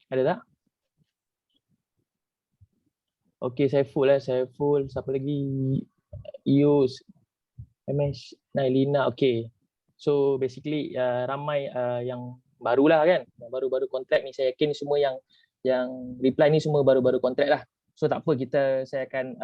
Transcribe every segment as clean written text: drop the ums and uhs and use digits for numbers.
Ada tak? Okey, saya full. Siapa lagi? Ius, MS, Nailina. Okey. So basically ramai yang barulah kan. Yang baru-baru kontrak ni, saya yakin semua yang reply ni semua baru-baru kontrak lah. So tak apa, saya akan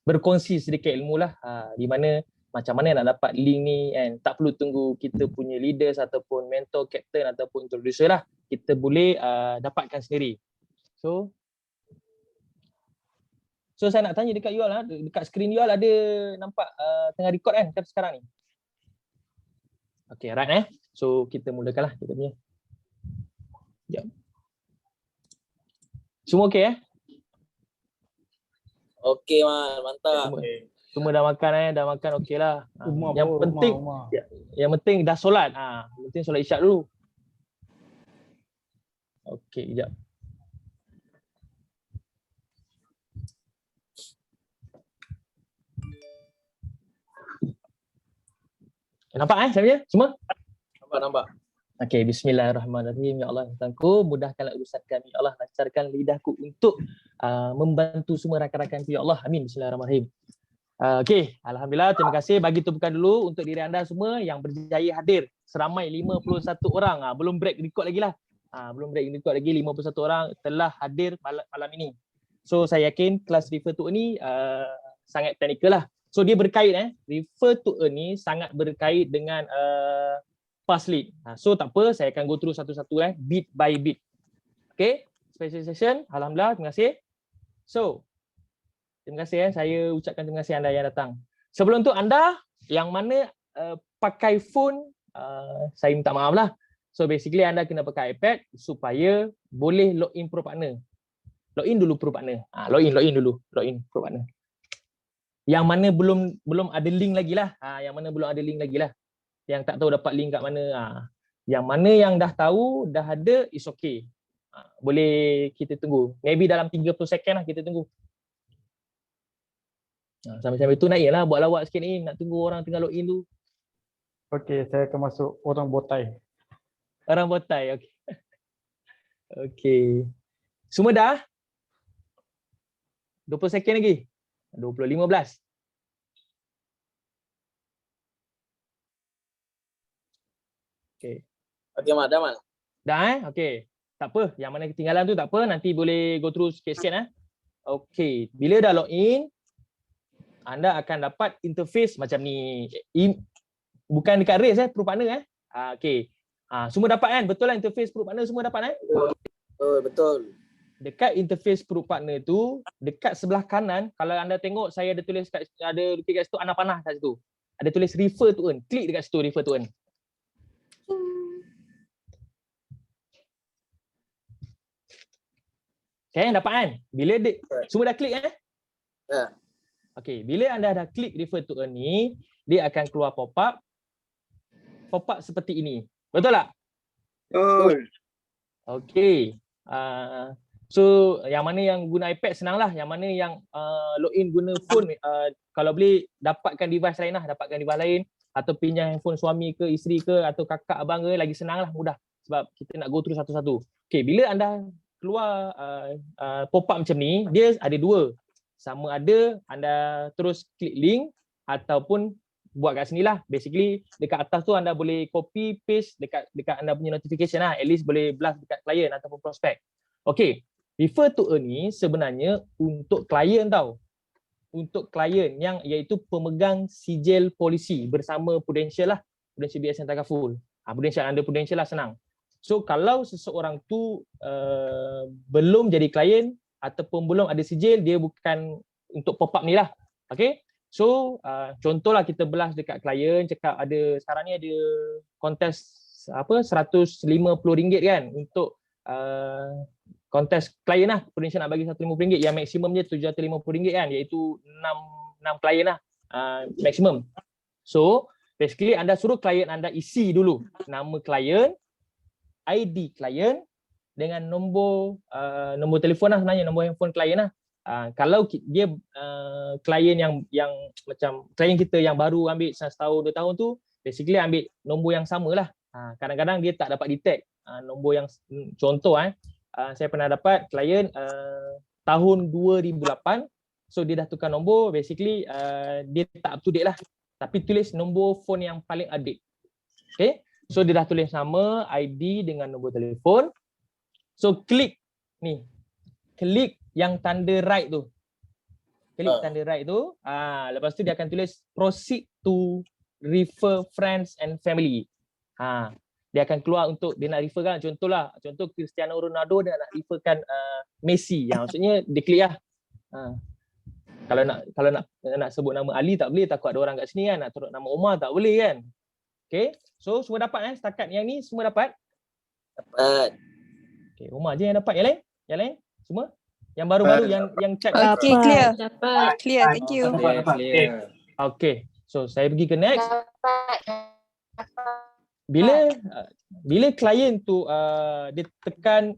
berkongsi sedikit ilmu lah di mana macam mana nak dapat link ni, and tak perlu tunggu kita punya leaders ataupun mentor, captain ataupun introducer lah. Kita boleh dapatkan sendiri. So saya nak tanya dekat you all, dekat skrin you all ada nampak tengah record kan sekarang ni? Okay, right So kita mulakanlah kita punya. Sekejap. Semua okay Okey, Man. Mantap. Semua dah makan dah makan, okey lah. Yang penting dah solat. Yang penting solat isyak dulu. Okey, sekejap. Nampak saya punya semua? Nampak. Okey, bismillahirrahmanirrahim. Ya Allah, Tuhanku, mudahkanlah urusan kami. Ya Allah, lancarkan lidahku untuk membantu semua rakan-rakanku. Ya Allah, amin. Bismillahirrahmanirrahim. Okey, alhamdulillah, terima kasih. Bagi tepukan dulu untuk diri anda semua yang berjaya hadir. Seramai 51 orang. Belum break record lagi lah. Belum break record lagi, 51 orang telah hadir malam ini. So saya yakin kelas refer to ni sangat teknikal lah. So dia berkait refer to earn ni sangat berkait dengan pass lead. So tak apa, saya akan go through satu-satu bit by bit. Okay, specialization, alhamdulillah, terima kasih. So terima kasih saya ucapkan terima kasih anda yang datang. Sebelum tu anda yang mana pakai phone, saya minta maaf lah. So basically anda kena pakai iPad supaya boleh login Pro Partner. Login dulu Pro Partner. Login dulu, login Pro Partner. Yang mana belum ada link lagi lah. Yang mana belum ada link lagi lah. Yang tak tahu dapat link kat mana. Yang mana yang dah tahu, dah ada, is okay. Boleh kita tunggu. Maybe dalam 30 second lah kita tunggu. Sampai-sampai tu naiklah, buat lawak sikit ni. Nak tunggu orang tengah login tu. Okey, saya akan masuk orang botai. Orang botai, okey. Okey. Semua dah? 20 second lagi. 20, 15. Okey. Okey, Man. Dah, Man. Dah okey. Tak apa, yang mana ketinggalan tu tak apa, nanti boleh go through sikit-sikit Okey, bila dah login, anda akan dapat interface macam ni. Bukan dekat race Pro Partner okey. Semua dapat kan? Betul lah interface Pro Partner semua dapat Betul. Dekat interface Pro Partner tu, dekat sebelah kanan, kalau anda tengok saya ada tulis kat situ anak panah kat situ. Ada tulis refer to earn. Klik dekat situ refer to earn. Okay, dapat kan? Bila semua dah klik Ya. Okey, bila anda dah klik refer to earn ni, dia akan keluar pop-up. Pop-up seperti ini. Betul tak? Betul. Okey. So yang mana yang guna iPad senanglah. Yang mana yang login guna phone, kalau boleh dapatkan device lain dapatkan device lain atau pinjam handphone suami ke, isteri ke atau kakak abang ke, lagi senanglah, mudah. Sebab kita nak go through satu-satu. Okey, bila anda keluar pop-up macam ni, dia ada dua. Sama ada anda terus klik link ataupun buat kat sini lah. Basically dekat atas tu anda boleh copy paste dekat anda punya notification At least boleh blast dekat klien ataupun prospek. Okey, refer to earn ni sebenarnya untuk klien tau. Untuk klien yang iaitu pemegang sijil polisi bersama Prudential lah. Prudential BSN Takaful. Prudential, under Prudential lah, senang. So kalau seseorang tu belum jadi klien ataupun belum ada sijil, dia bukan untuk pop-up ni lah. Okay. So contohlah kita belas dekat klien, cakap ada sekarang ni ada kontes RM150 kan untuk kontes klien lah. Prudential nak bagi RM150 yang maksimumnya RM750 kan, iaitu 6 klien lah maksimum. So basically anda suruh klien anda isi dulu nama klien, ID klien dengan nombor telefon lah, sebenarnya nombor handphone klien lah. Kalau dia klien yang macam klien kita yang baru ambil setahun 2 tahun tu, basically ambil nombor yang sama lah. Kadang-kadang dia tak dapat detect nombor yang contoh saya pernah dapat klien tahun 2008. So dia dah tukar nombor, basically dia tak up to date lah. Tapi tulis nombor phone yang paling update. Okay, so dia dah tulis nama, ID dengan nombor telefon. So klik ni, klik yang tanda right tu. Klik tanda right tu, lepas tu dia akan tulis proceed to refer friends and family. Dia akan keluar untuk dia nak refer kan, contoh Cristiano Ronaldo dia nak referkan Messi. Maksudnya dia klik lah. Kalau nak sebut nama Ali tak boleh, takut ada orang kat sini kan, nak turut nama Omar tak boleh kan. Okay, so semua dapat setakat yang ni semua dapat? Dapat. Okay, Omar je yang dapat, yang lain semua? Yang baru-baru yang chat. Okay, clear. Dapat. Clear, thank you. Clear. Okay, so saya pergi ke next. Bila klien tu dia tekan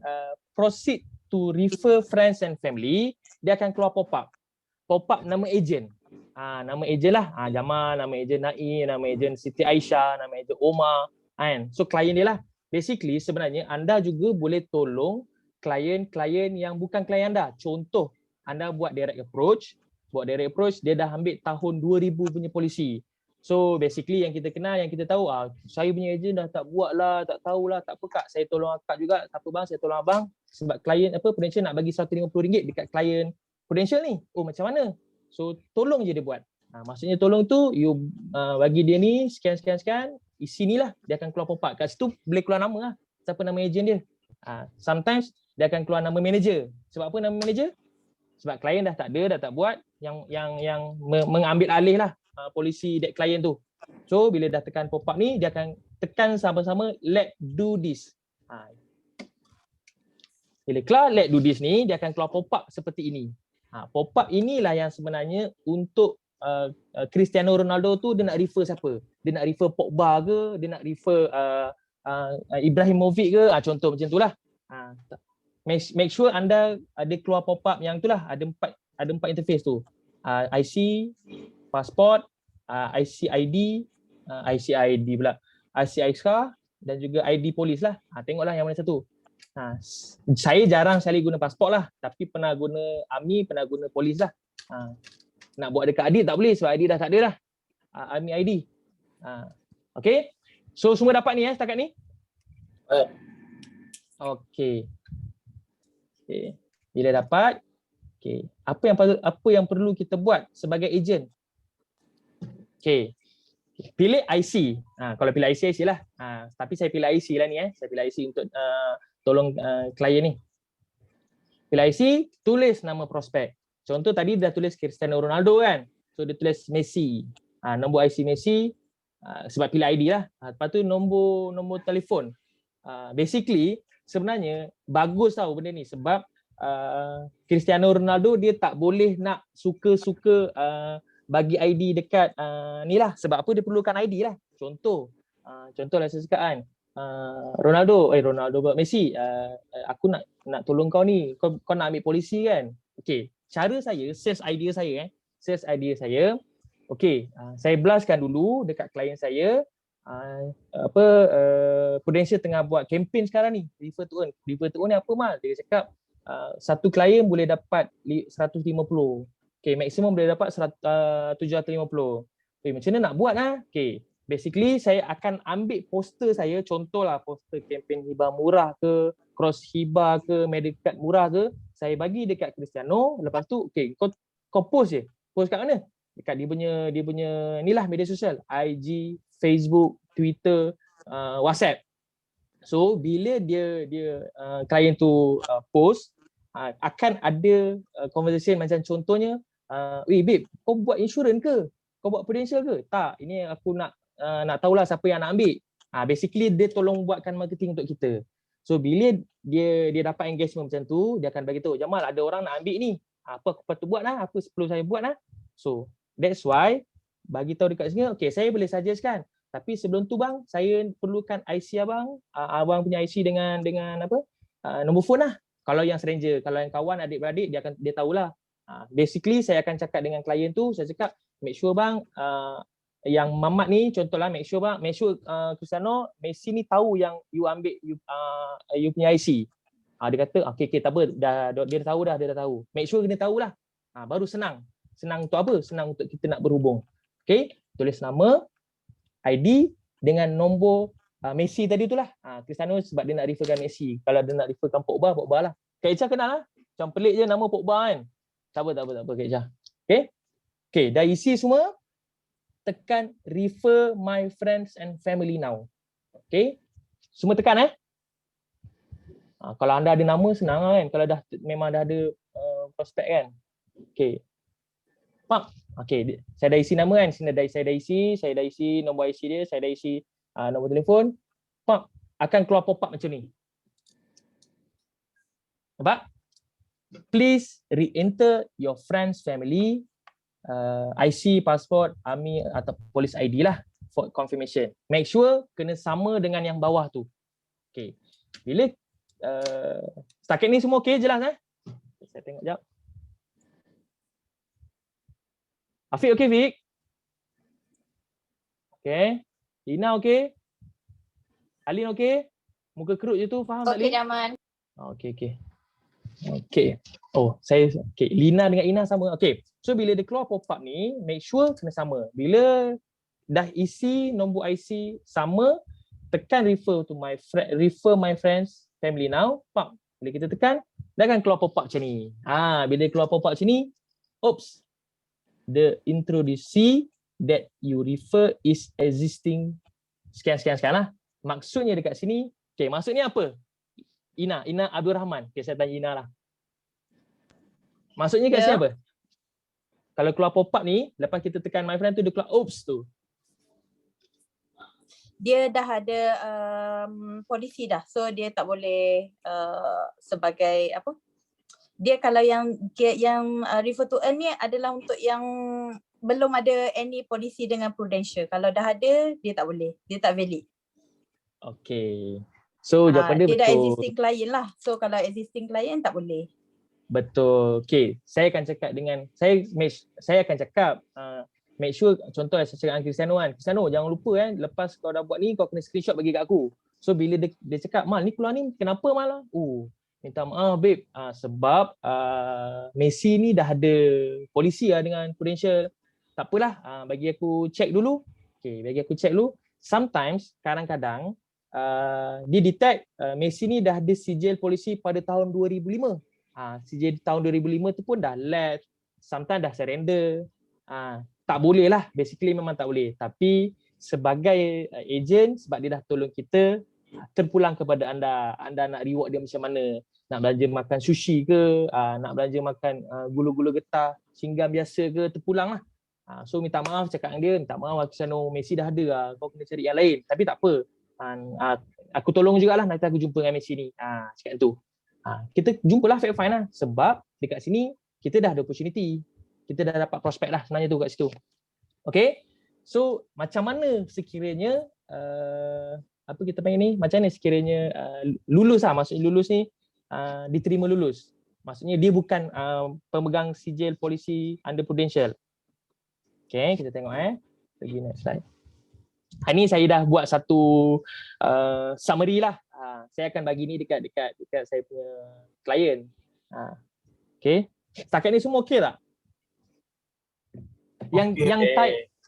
proceed to refer friends and family, dia akan keluar pop-up nama ejen. Nama ejen lah, Jamal, nama ejen Naim, nama ejen Siti Aisyah, nama ejen Omar, kan. So klien dia lah. Basically sebenarnya anda juga boleh tolong klien-klien yang bukan klien anda. Contoh, anda buat direct approach, dia dah ambil tahun 2000 punya polisi. So basically yang kita kenal, yang kita tahu, saya punya ejen dah tak buat lah, tak tahulah, tak apa kak, saya tolong akak juga, tak apa bang, saya tolong abang sebab klien Prudential nak bagi RM150 dekat klien Prudential ni. Oh macam mana? So tolong je dia buat. Maksudnya tolong tu you bagi dia ni scan, isi ni lah, dia akan keluar pop-up. Kat situ boleh keluar nama lah, siapa nama ejen dia. Sometimes dia akan keluar nama manager. Sebab apa nama manager? Sebab klien dah tak ada, dah tak buat, yang mengambil alih lah polisi that klien tu. So bila dah tekan pop-up ni, dia akan tekan sama-sama let do this. Bila keluar let do this ni, dia akan keluar pop-up seperti ini. Pop-up inilah yang sebenarnya untuk Cristiano Ronaldo tu dia nak refer siapa? Dia nak refer Pogba ke? Dia nak refer Ibrahimovic ke? Contoh macam itulah. Make sure anda ada keluar pop-up yang itulah, ada empat interface tu. IC, pasport, IC ID pula, IC ISKA dan juga ID polis lah. Tengoklah yang mana satu. Saya jarang sekali guna pasport lah, tapi pernah guna AMI, pernah guna polis lah. Nak buat dekat adik tak boleh sebab adik dah tak ada lah AMI ID. Okay, so semua dapat ni setakat ni? Okay. Bila dapat, apa yang perlu kita buat sebagai ejen? Pilih IC. Kalau pilih IC lah. Tapi saya pilih IC lah ni. Saya pilih IC untuk tolong klien ni. Pilih IC, tulis nama prospek. Contoh tadi dah tulis Cristiano Ronaldo kan. So dia tulis Messi. Nombor IC Messi sebab pilih ID lah. Lepas tu nombor telefon. Basically sebenarnya bagus tau benda ni sebab Cristiano Ronaldo dia tak boleh nak suka-suka bagi ID dekat ni lah. Sebab apa dia perlukan ID lah. Contohlah saya cakap kan, Ronaldo Messi, aku nak tolong kau ni, kau nak ambil polisi kan. Cara saya, sales idea saya, saya blastkan dulu dekat klien saya. Prudential tengah buat kempen sekarang ni, refer to earn ni apa Mal? Dia cakap satu klien boleh dapat 150. Maksimum boleh dapat 750. Macam mana nak buat lah? Basically saya akan ambil poster saya, contohlah poster kempen hibah murah ke, cross hibah ke, medical murah ke, saya bagi dekat Cristiano. Lepas tu kau post je. Post kat mana? Dekat dia punya ni lah media sosial, IG, Facebook, Twitter, WhatsApp. So bila dia klien tu post, akan ada conversation macam contohnya, babe, kau buat insurans ke? Kau buat Prudential ke? Tak, ini aku nak tahulah siapa yang nak ambil. Basically dia tolong buatkan marketing untuk kita. So bila dia dapat engagement macam tu, dia akan bagi tahu, Jamal ada orang nak ambil ni. Apa aku patut buat lah? Apa perlu saya buat lah? So that's why bagi tahu dekat sini, saya boleh suggest kan. Tapi sebelum tu bang, saya perlukan IC abang. Abang punya IC dengan apa? Nombor phone lah. Kalau yang stranger, kalau yang kawan, adik-beradik, dia tahulah. Basically saya akan cakap dengan klien tu, saya cakap make sure bang, yang Mamat ni contohlah, make sure Cristiano, Messi ni tahu yang you ambil you punya IC. Dia kata okey tak apa, dia dah tahu. Make sure kena tahulah. Baru senang. Senang untuk apa? Senang untuk kita nak berhubung. Okey, tulis nama, ID dengan nombor Messi tadi itulah. Cristiano sebab dia nak referkan Messi. Kalau dia nak referkan Pogba lah. Kak Echa kenal lah. Macam pelik je nama Pogba kan. Tak apa Kak Echa. Okey, dah isi semua. Tekan refer my friends and family now. Okey. Semua tekan kalau anda ada nama senang kan. Kalau dah memang dah ada prospek kan. Okey. Okey, saya dah isi nama kan. Saya dah isi nombor IC dia, saya dah isi nombor telefon. Akan keluar pop-up macam ni. Nampak? Please re-enter your friends, family, IC, passport, army atau police ID lah for confirmation. Make sure kena sama dengan yang bawah tu. Okey. Bila setakat ni semua okey, jelas Saya tengok jap. Afiq okey, Fik? Okey. Lina okey? Alin okey? Muka kerut je tu, faham tak Lin? Okey, Jaman. Okey. Okey. Lina dengan Ina sama. Okey. So bila dia keluar pop-up ni, make sure kena sama. Bila dah isi nombor IC sama, tekan refer my friends, family now. Bila kita tekan, dia akan keluar pop-up macam ni. Bila keluar pop-up macam ni, oops. The introduce that you refer is existing sekian lah. Maksudnya dekat sini, maksudnya apa? Ina Abdul Rahman. Saya tanya Ina lah. Maksudnya kat sini apa? Kalau keluar pop-up ni, lepas kita tekan my friend tu, dia keluar oops tu. Dia dah ada polisi dah. So dia tak boleh sebagai apa? Dia kalau yang refer to earn ni adalah untuk yang belum ada any polisi dengan Prudential. Kalau dah ada, dia tak boleh. Dia tak valid. Okay. So jawapan dia betul. Dia dah existing client lah. So kalau existing client tak boleh. Betul. Okay. Saya akan cakap dengan, saya akan cakap, make sure, contoh saya cakap dengan Cristiano kan. Cristiano jangan lupa lepas kau dah buat ni, kau kena screenshot bagi kat aku. So bila dia cakap, Mal ni keluar ni, kenapa Mal? Minta maaf babe, sebab Messi ni dah ada polisi dengan Prudential. Tak apalah, bagi aku check dulu. Okay, bagi aku check dulu. Sometimes, kadang-kadang dia detect Messi ni dah ada sijil polisi pada tahun 2005. Sijil tahun 2005 tu pun dah lapse, sometimes dah surrender. Tak boleh lah, basically memang tak boleh. Tapi sebagai agent, sebab dia dah tolong kita, terpulang kepada anda. Anda nak reward dia macam mana? Nak belanja makan sushi ke? Nak belanja makan gula-gula getah singgah biasa ke? Terpulang lah. So minta maaf, cakap dengan dia, minta maaf Cristiano, Messi dah ada lah. Kau kena cari yang lain. Tapi tak apa. Aku tolong jugalah nanti aku jumpa dengan Messi ni. Cakap tu. Kita jumpalah fact find lah. Sebab dekat sini kita dah ada opportunity. Kita dah dapat prospek lah sebenarnya tu kat situ. Okay. So macam mana sekiranya apa kita panggil ni? Macam mana sekiranya lulus lah. Maksudnya lulus ni diterima lulus. Maksudnya dia bukan pemegang sijil polisi under Prudential. Okay, kita tengok pergi next slide. Ini saya dah buat satu summary lah. Saya akan bagi ni dekat saya punya klien. Okay. Setakat ni semua okey tak?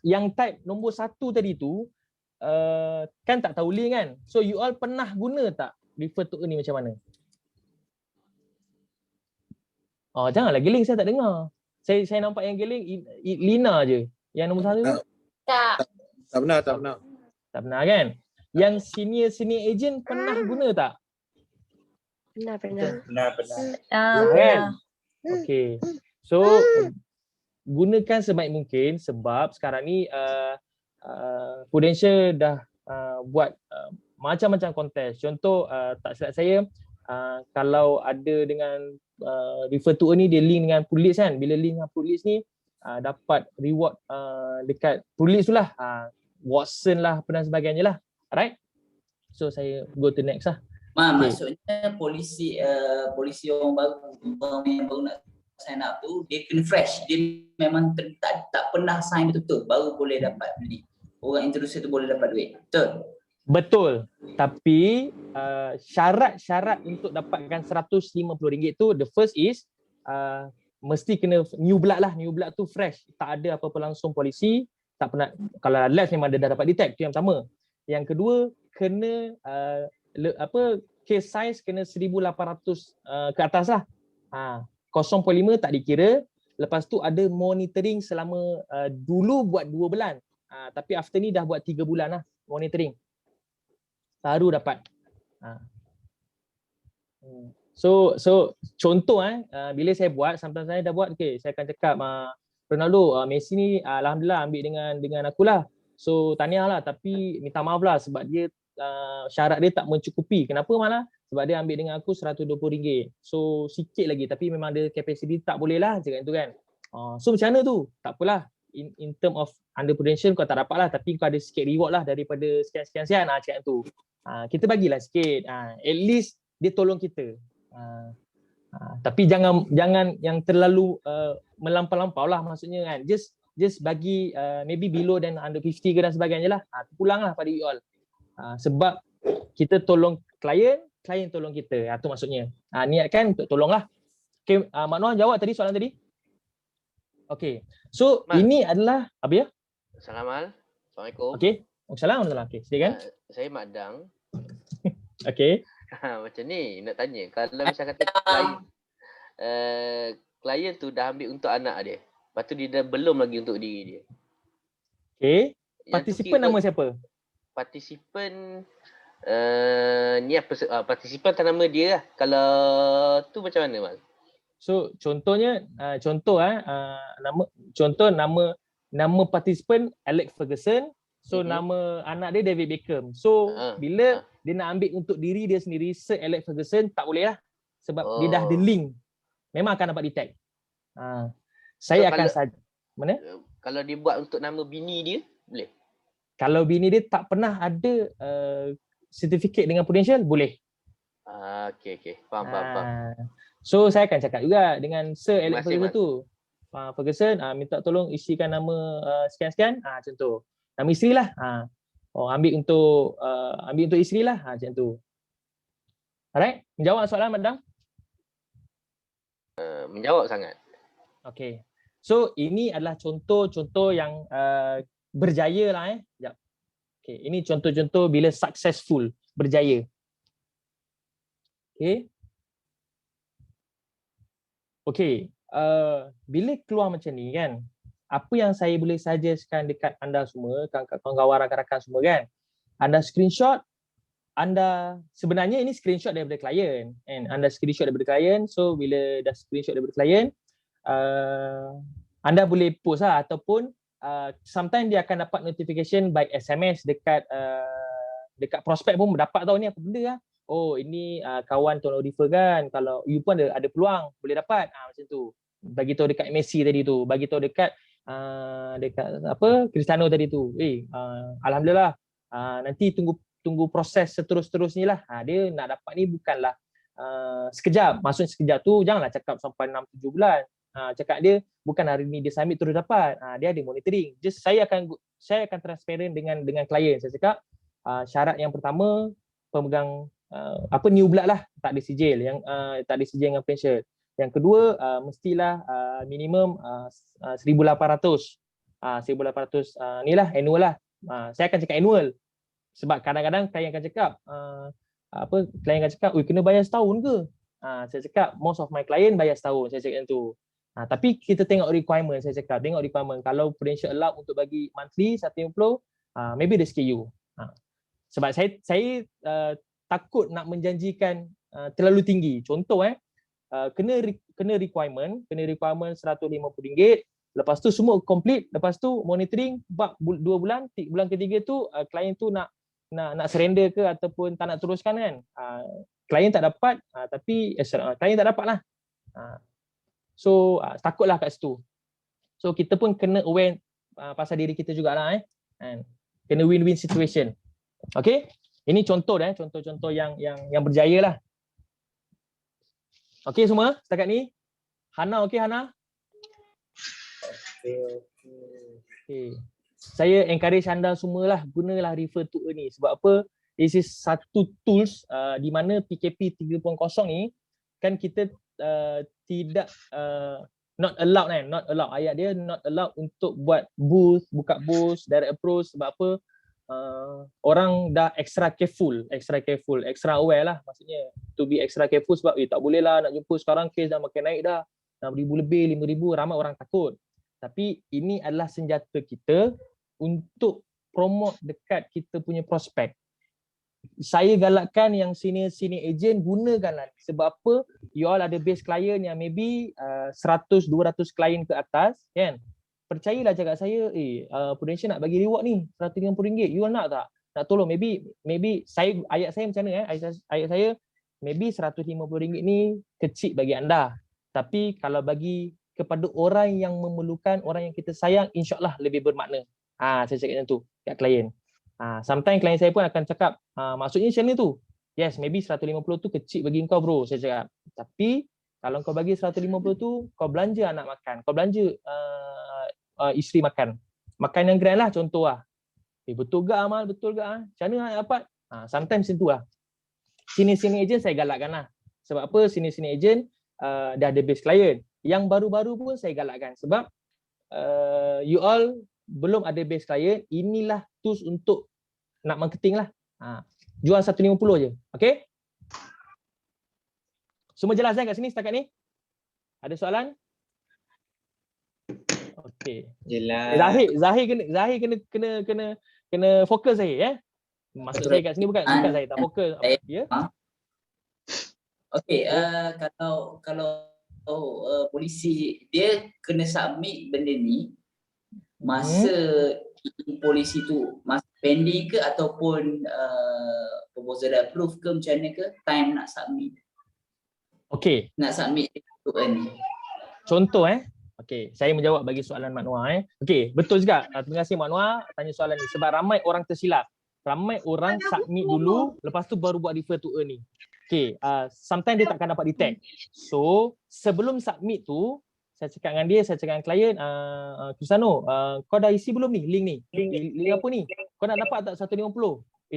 Yang type nombor 1 tadi tu kan tak tahu link kan. So you all pernah guna tak refer to earn ni macam mana? Jangan lagi link, saya tak dengar. Saya nampak yang geling Lina je. Yang nombor 1 tu? Tak. Tak pernah. Tak pernah kan? Yang senior agent pernah guna tak? Pernah. Kan? Okay. So gunakan sebaik mungkin sebab sekarang ni Prudential dah buat macam-macam kontes. Contoh tak silap saya kalau ada dengan refer to earn ni dia link dengan Prudlist kan. Bila link dengan Prudlist ni dapat reward dekat Prudlist tu lah. Watson lah dan sebagainya lah. Alright. So saya go to next lah. Maksudnya polisi orang yang baru nak sign up tu dia kena fresh. Dia memang tak pernah sign betul-betul baru boleh dapat beli. Orang introducer tu boleh dapat duit. Betul? Betul. Tapi syarat-syarat untuk dapatkan RM150 tu, the first is mesti kena new blood lah. New blood tu fresh. Tak ada apa-apa langsung polisi. Tak pernah, kalau labs memang dia dah dapat detect. Itu yang pertama. Yang kedua, kena case size kena 1,800 ke atas lah. 0.5 tak dikira. Lepas tu ada monitoring selama dulu buat 2 bulan. Tapi after ni dah buat 3 bulan lah monitoring. Baru dapat. So contoh bila saya buat, sometimes saya dah buat, okay, saya akan cakap Ronaldo, Messi ni alhamdulillah ambil dengan akulah. So tahniah lah, tapi minta maaf lah sebab dia syarat dia tak mencukupi. Kenapa malah? Sebab dia ambil dengan aku RM120. So sikit lagi, tapi memang dia kapasiti tak boleh lah cakap itu kan. So macam mana tu? Tak apalah. In term of under prudential kau tak dapat lah, tapi kau ada sikit reward lah daripada sekian-sekian cakap tu. Kita bagilah sikit. At least dia tolong kita. Tapi jangan yang terlalu melampau-lampau lah, maksudnya kan. Just bagi maybe below dan under 50 ke dan sebagainya lah. Pulanglah pada you all. Sebab kita tolong klien tolong kita. Itu maksudnya. Niatkan untuk tolonglah. Okay, Mak Noah jawab tadi soalan tadi. Okay. So ini adalah apa ya? Assalamualaikum. Okay. Assalamualaikum. Okay, silakan. Saya Mak Dang. Okay. Macam ni nak tanya, kalau misal kata klien tu dah ambil untuk anak dia, lepas tu dia dah belum lagi untuk diri dia. Okay. Partisipan nama siapa? Partisipan ni apa? Partisipan tak nama dia lah. Kalau tu macam mana, Mal? So contohnya nama partisipan Alex Ferguson. So nama anak dia David Beckham. So bila dia nak ambil untuk diri dia sendiri, Sir Alex Ferguson, tak boleh lah. Sebab dia dah ada link. Memang akan dapat detect. Saya akan mana? Kalau dia buat untuk nama bini dia, boleh? Kalau bini dia tak pernah ada sertifikat dengan Prudential, boleh. Okay. Faham. So saya akan cakap juga dengan Sir Alex Ferguson tu. Ferguson, minta tolong isikan nama sekian-sekian, contoh. Nama isteri lah. Ambil untuk isteri lah. Macam tu. Alright? Menjawab soalan, Madam? Menjawab sangat. Okay. So ini adalah contoh-contoh yang berjaya lah. Sekejap. Okay. Ini contoh-contoh bila successful, berjaya. Okay. Okay. Bila keluar macam ni kan, apa yang saya boleh suggestkan dekat anda semua, kawan-kawan, rakan-rakan semua kan, anda screenshot, anda sebenarnya ini screenshot daripada klien, and anda screenshot daripada klien. So bila dah screenshot daripada klien, anda boleh post lah, ataupun sometimes dia akan dapat notification by SMS dekat prospek pun dapat tahu ni apa benda lah. Oh ini kawan tolong refer kan, kalau you pun ada peluang boleh dapat macam tu. Bagi tahu dekat Messi tadi tu, bagi tahu dekat Cristiano tadi tu. Alhamdulillah, nanti tunggu proses seterus-terusnya lah. Dia nak dapat ni bukanlah sekejap. Maksudnya sekejap tu janganlah cakap sampai 6-7 bulan. Cakap dia bukan hari ni dia submit terus dapat. Dia ada monitoring. Just saya akan transparent dengan klien. Saya cakap syarat yang pertama, pemegang new blood lah, tak ada sijil, yang tak ada sijil dengan pension. Yang kedua, mestilah minimum 1,800. 1,800 ni lah annual lah. Saya akan cakap annual. Sebab kadang-kadang klien akan cakap klien akan cakap, kena bayar setahun ke? Saya cakap most of my client bayar setahun, saya cakap tu. Tapi kita tengok requirement, saya cakap tengok requirement. Kalau Prudential allow untuk bagi monthly 150, maybe they scale you. Sebab saya takut nak menjanjikan terlalu tinggi. Contoh kena requirement RM150. Lepas tu semua complete, lepas tu monitoring 2 bulan, bulan ketiga tu klien tu nak surrender ke ataupun tak nak teruskan kan. Klien tak dapat, tapi klien tak dapat lah. So takutlah kat situ. So kita pun kena aware pasal diri kita jugalah kena win-win situation. Okay? Ini contoh contoh-contoh yang berjaya lah. Okey semua setakat ni? Hana okey Hana? Okey. saya encourage anda semualah gunalah refer to earn ni. Sebab apa? This is satu tools di mana PKP 3.0 ni kan kita tidak not allowed kan, not allowed, ayat dia not allowed untuk buat booth, buka booth, direct approach. Sebab apa? Orang dah extra careful, extra aware lah, maksudnya to be extra careful sebab tak boleh lah nak jumpa sekarang, kes dah makin naik dah, 6,000 lebih, 5,000, ramai orang takut. Tapi ini adalah senjata kita untuk promote dekat kita punya prospek. Saya galakkan yang senior agent gunakanlah. Sebab apa? You all ada base client yang maybe 100-200 klien ke atas kan. Percayalah cakap saya, Prudential nak bagi reward ni RM150. You all nak tak? Nak tolong, maybe saya, ayat saya macam mana ayat saya maybe RM150 ni kecil bagi anda. Tapi kalau bagi kepada orang yang memerlukan, orang yang kita sayang, insya-Allah lebih bermakna. Saya cakap macam tu kat klien. Sometimes klien saya pun akan cakap, maksudnya macam ni tu. Yes, maybe 150 tu kecil bagi kau bro, saya cakap. Tapi kalau kau bagi 150 tu, kau belanja anak makan, kau belanja isteri makan. Makan yang grand lah, contoh lah. Betul ke Amal? Betul ke? Macam mana nak dapat? Sometimes macam tu lah. Senior agent saya galakkan lah. Sebab apa? Senior agent dah ada base client. Yang baru-baru pun saya galakkan. Sebab you all belum ada base client, inilah tools untuk nak marketing lah. Jual 150 je. Okay? Semua jelas kan kat sini setakat ni? Ada soalan? Okay. Jelas. Zahir kena fokus Zahir ya. Maksud saya kat sini bukan saya tak fokus. Ya. Okey, kalau polisi dia kena submit benda ni masa polisi tu masa pending ke ataupun proposal dah approve ke, macam mana ke time nak submit? Okey. Nak submit tu ni. Contoh okey, saya menjawab bagi soalan Mak Noah Okey, betul juga. Terima kasih Mak Noah tanya soalan ni sebab ramai orang tersilap. Ramai orang submit dulu lepas tu baru buat refer to earn ni. Okey, sometimes dia takkan dapat detect. So, sebelum submit tu saya cakap dengan dia, saya cakap dengan klien, Kusano, kau dah isi belum ni link ni? Link apa ni? Kau nak dapat tak 150?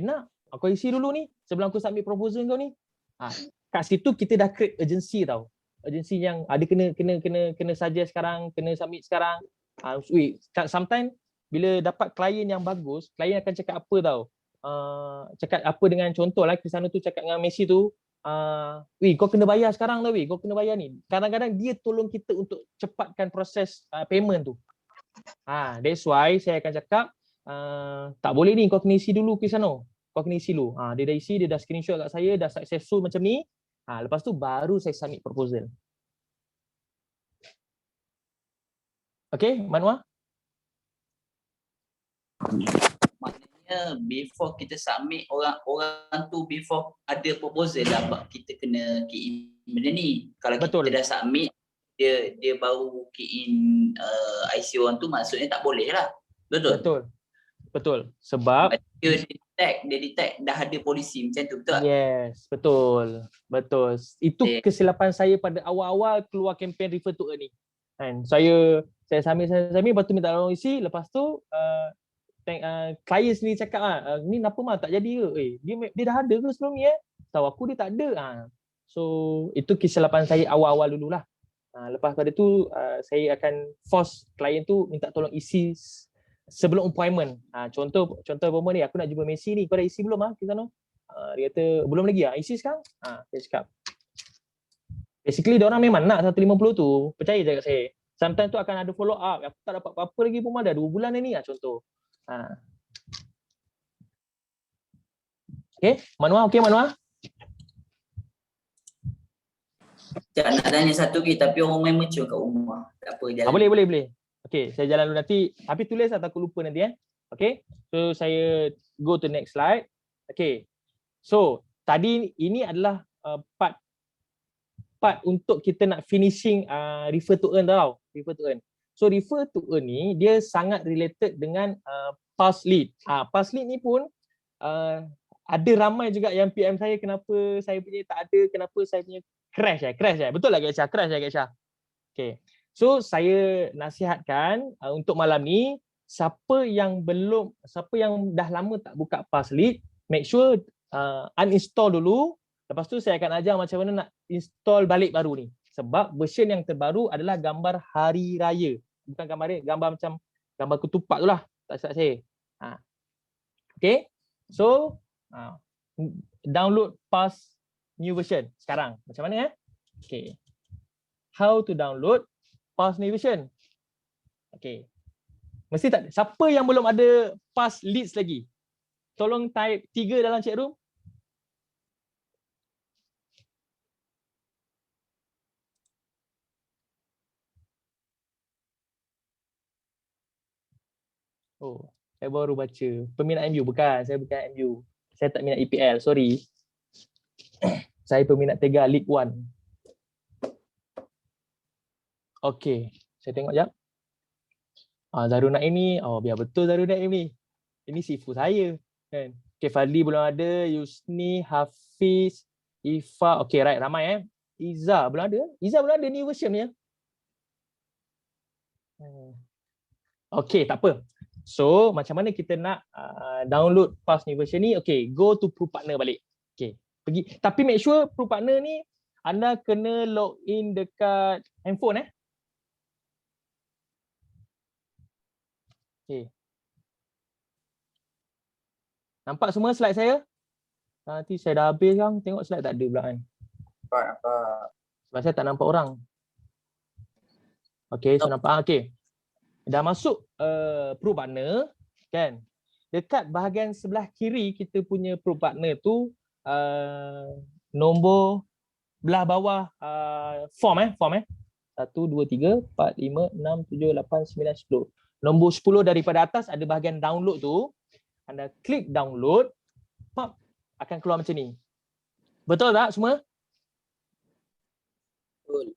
Nak. Kau isi dulu ni sebelum aku submit proposal kau ni. Kat situ kita dah create urgency tau. Urgency yang ada kena suggest sekarang, kena submit sekarang. Sometimes bila dapat klien yang bagus, klien akan cakap apa tau? Cakap apa dengan contoh lah, Kusano tu cakap dengan Messi tu, kau kena bayar sekarang tau, kau kena bayar ni. Kadang-kadang dia tolong kita untuk cepatkan proses payment tu. That's why saya akan cakap, tak boleh ni, kau kena isi dulu Kusano. Kau kena isi dulu. Dia dah isi, dia dah screenshot kat saya, dah successful macam ni. Lepas tu baru saya submit proposal. Okay, Manwa? Maknanya before kita submit orang tu before ada proposal lah kita kena key in benda ni. Kalau Betul. Kita dah submit dia baru key in IC orang tu, maksudnya tak boleh lah. Betul. Sebab dia detect dah ada polisi macam tu, betul tak? Yes, betul. Itu kesilapan saya pada awal-awal keluar kempen refer to earn ni. Kan saya submit lepas tu minta tolong isi, lepas tu klien sendiri cakap ni kenapa mah tak jadi ke? Dia dah ada ke sebelum ni Tahu aku dia tak ada. So itu kesilapan saya awal-awal dululah. Lepas pada tu saya akan force klien tu minta tolong isi sebelum appointment. Contoh appointment ni, aku nak jumpa Messi ni, kau dah isi belum kita no? Dia kata belum lagi isi sekarang. Saya cakap basically dia orang memang nak 150 tu, percaya je kat saya. Sometimes tu akan ada follow up, aku tak dapat apa-apa lagi pun, dah 2 bulan ni contoh. Okay, Manwa, Manwa? Tak nak tanya satu lagi, tapi orang main mature kat rumah. Tak apa, jalan. Boleh. Okay, saya jalan dulu nanti. Tapi tulis atau aku lupa nanti Okay, so saya go to next slide. Okay, so tadi ini adalah part untuk kita nak finishing refer to earn tau. Refer to earn. So refer to earn ni dia sangat related dengan past lead. Past lead ni pun ada ramai juga yang PM saya, kenapa saya punya tak ada, kenapa saya punya crash. Betul lah Kak Syah? Crash Kak Syah? Okay. So saya nasihatkan untuk malam ni siapa yang dah lama tak buka Passlead, make sure uninstall dulu. Lepas tu saya akan ajar macam mana nak install balik baru ni. Sebab version yang terbaru adalah gambar hari raya. Bukan gambar dia, gambar macam gambar ketupat tu lah. Tak silap saya. Okay. So, download Pass new version sekarang. Macam mana Okay. How to download Pass new version? Okay. Mesti tak, siapa yang belum ada Passlead lagi? Tolong type 3 dalam chat room. Oh, saya baru baca. Peminat MU bukan, saya bukan MU. Saya tak minat EPL, sorry. Saya peminat Tega League 1. Okey, saya tengok jap. Zarul Naim ni, biar betul Zarul Naim ni. Ini sifu saya kan. Okey, Fadli belum ada, Yusni, Hafiz, Ifa. Okey, right, ramai Iza belum ada. Iza belum ada new version ni. Okey, tak apa. So, macam mana kita nak download Pass new version ni? Okay, go to ProPartner balik. Okay, pergi. Tapi make sure ProPartner ni anda kena log in dekat handphone Okay. Nampak semua slide saya? Nanti saya dah habis kan, tengok slide tak ada pula kan. Nampak. Sebab saya tak nampak orang. Okay, so nampak. Okay. Dah masuk ProPartner kan, dekat bahagian sebelah kiri kita punya ProPartner tu nombor belah bawah form 1, 2, 3, 4, 5, 6, 7, 8, 9, 10. Nombor 10 daripada atas ada bahagian download tu. Anda klik download, pop, akan keluar macam ni. Betul tak semua? Betul.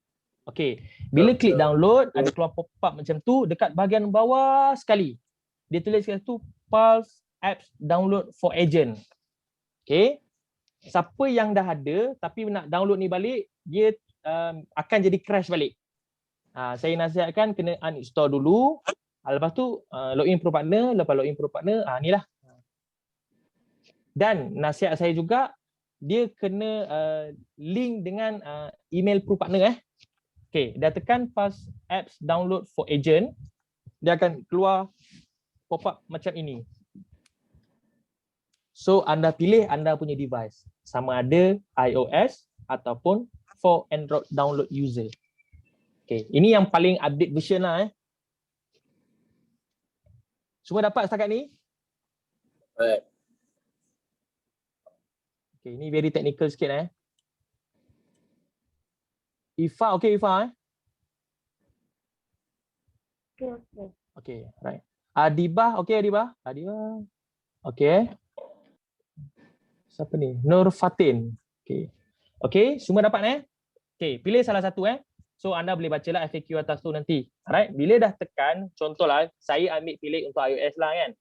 Okey, bila klik download ada keluar pop-up macam tu, dekat bahagian bawah sekali dia tulis kat situ Pulse Apps Download for Agent. Okey. Siapa yang dah ada tapi nak download ni balik, dia akan jadi crash balik. Saya nasihatkan kena uninstall dulu. Lepas tu login ProPartner, lepas login ProPartner, inilah. Dan nasihat saya juga, dia kena link dengan email ProPartner Okay, dah tekan Pass Apps Download for Agent, dia akan keluar pop-up macam ini. So anda pilih anda punya device, sama ada iOS ataupun for Android download user. Okay, ini yang paling update version lah Semua dapat setakat ni? Right. Okay, ini very technical sikit Ifa, okay Ifa Okay, right. Adibah, okay Adibah? Adibah. Okay. Siapa ni? Nur Fatin. Okay. Okay, semua dapat Okay, pilih salah satu So anda boleh bacalah FAQ atas tu nanti. Alright, bila dah tekan, contohlah saya ambil pilih untuk iOS lah kan.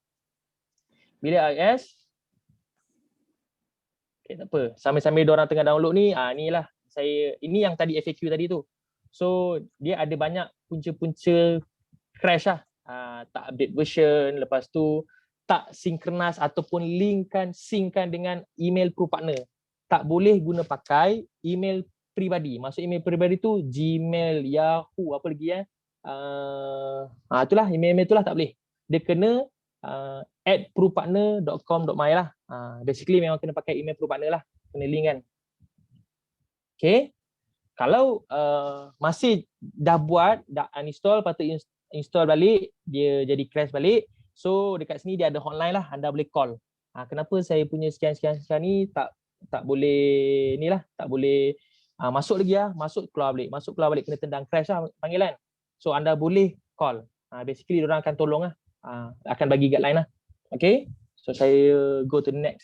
Bila iOS, okay, tak apa. Sambil-sambil diorang tengah download ni, inilah ini yang tadi FAQ tadi tu. So dia ada banyak punca-punca crash tak update version, lepas tu tak synchronize ataupun synckan dengan email ProPartner. Tak boleh guna pakai email peribadi. Maksud email peribadi tu Gmail, Yahoo, apa lagi itulah email tu lah tak boleh. Dia kena @propartner.com.my lah. Basically memang kena pakai email ProPartner lah. Kena link kan. Okay. Kalau masih dah buat, dah uninstall, patut install balik, dia jadi crash balik. So dekat sini dia ada hotline lah, anda boleh call. Kenapa saya punya sekian ni tak boleh ni lah, tak boleh masuk lagi masuk keluar balik kena tendang crash lah panggilan. So anda boleh call. Basically diorang akan tolong akan bagi guideline lah. Okay. So saya go to the next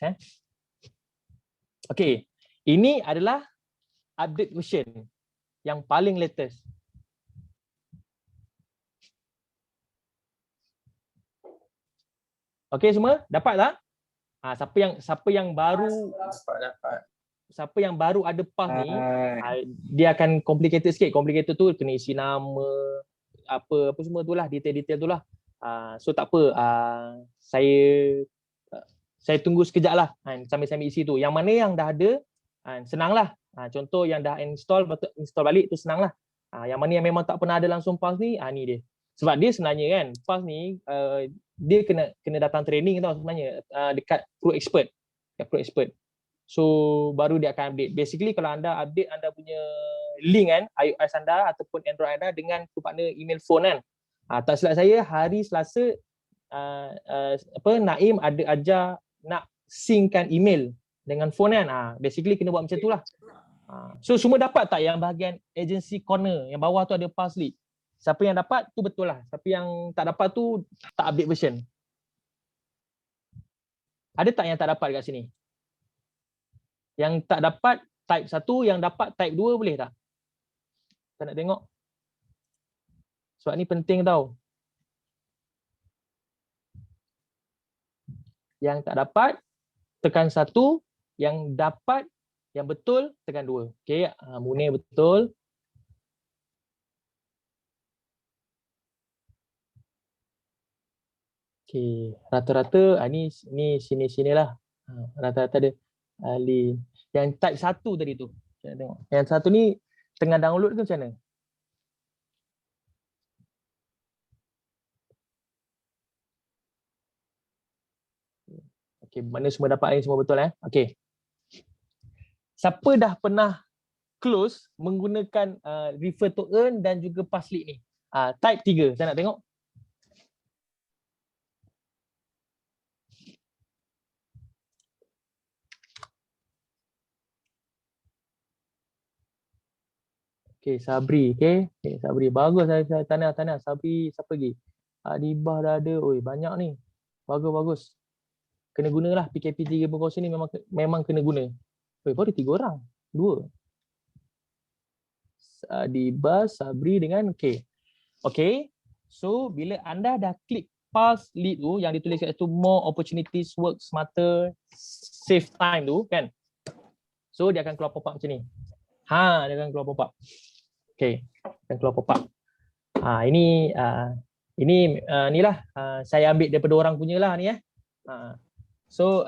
Okay. Ini adalah update version yang paling latest. Okey semua, dapat tak? Siapa yang baru Dapat. Siapa yang baru ada pass ni, dia akan complicated sikit. Complicated tu kena isi nama, apa semua tu lah, detail-detail tu lah. So tak apa, saya tunggu sekejap lah sambil isi tu. Yang mana yang dah ada, senang lah. Contoh yang dah install, betul install balik tu senang lah. Yang mana yang memang tak pernah ada langsung PAS ni, ni dia. Sebab dia sebenarnya kan, PAS ni dia kena datang training tau sebenarnya, dekat Pro Expert. Dekat Pro Expert. So baru dia akan update. Basically kalau anda update anda punya link kan, iOS anda ataupun Android anda dengan partner email phone kan. Tak silap saya hari Selasa Naim ada ajar nak synckan email dengan phone kan. Basically kena buat macam tu lah. So semua dapat tak yang bahagian agency corner yang bawah tu ada PAS lead? Siapa yang dapat tu betul lah. Siapa yang tak dapat tu tak update version. Ada tak yang tak dapat kat sini? Yang tak dapat type 1, yang dapat type 2 boleh tak? Kita nak tengok. Sebab ni penting tau. Yang tak dapat tekan 1, yang dapat yang betul tekan 2. Okey, Munir betul. Okey, rata-rata ni sini-sinilah. Rata-rata ada Ali. Yang type 1 tadi tu. Kita tengok. Yang satu ni tengah download ke macam mana? Okey, mana semua dapat ni semua betul Okey. Siapa dah pernah close menggunakan refer to earn dan juga pass lead ni? Type 3, saya nak tengok. Okey, Sabri. Okey, Sabri. Bagus saya tanya Sabri, siapa lagi? Adibah dah ada. Oi, banyak ni. Bagus. Kena gunalah PKP 3.0 ni memang kena guna. Oi, baru 3 orang. 2. Adibah, Sabri dengan Okey. So, bila anda dah klik pulse lead tu yang ditulis kat situ more opportunities, work smarter, save time tu kan. So, dia akan keluar pop-up macam ni. Dia akan keluar pop-up. Okey, akan keluar pop-up. Ini inilah saya ambil daripada orang punya lah ni So